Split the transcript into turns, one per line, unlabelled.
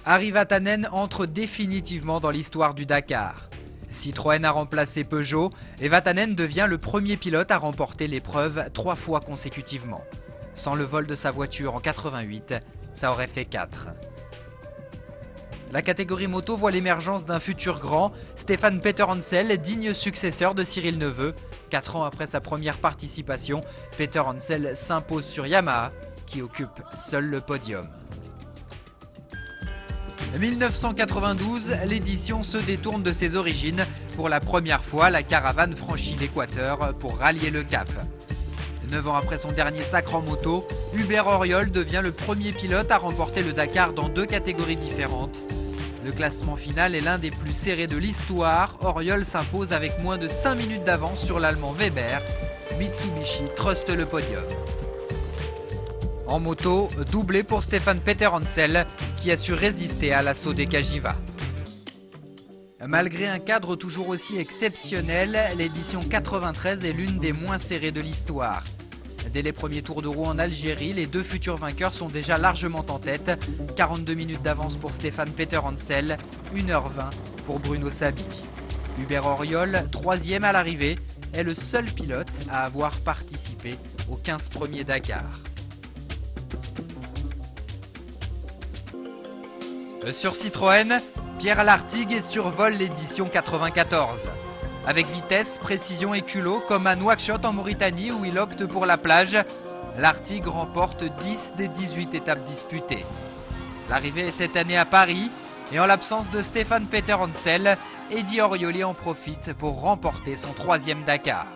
Harry Vatanen entre définitivement dans l'histoire du Dakar. Citroën a remplacé Peugeot et Vatanen devient le premier pilote à remporter l'épreuve 3 fois consécutivement. Sans le vol de sa voiture en 88, ça aurait fait 4. La catégorie moto voit l'émergence d'un futur grand, Stefan Peter Hansel, digne successeur de Cyril Neveu. 4 ans après sa première participation, Peter Hansel s'impose sur Yamaha, qui occupe seul le podium. 1992, l'édition se détourne de ses origines. Pour la première fois, la caravane franchit l'équateur pour rallier le Cap. 9 ans après son dernier sacre en moto, Hubert Auriol devient le premier pilote à remporter le Dakar dans 2 catégories différentes. Le classement final est l'un des plus serrés de l'histoire. Auriol s'impose avec moins de 5 minutes d'avance sur l'Allemand Weber. Mitsubishi truste le podium. En moto, doublé pour Stefan Peter Hansel, qui a su résister à l'assaut des Cagiva. Malgré un cadre toujours aussi exceptionnel, l'édition 93 est l'une des moins serrées de l'histoire. Dès les premiers tours de roue en Algérie, les 2 futurs vainqueurs sont déjà largement en tête. 42 minutes d'avance pour Stefan Peter Hansel, 1h20 pour Bruno Sabi. Hubert Auriol, 3e à l'arrivée, est le seul pilote à avoir participé aux 15 premiers Dakar. Sur Citroën, Pierre Lartigue survole l'édition 94. Avec vitesse, précision et culot, comme à Nouakchott en Mauritanie où il opte pour la plage, Lartigue remporte 10 des 18 étapes disputées. L'arrivée est cette année à Paris et en l'absence de Stefan Peter Hansel, Eddy Aurioli en profite pour remporter son 3e Dakar.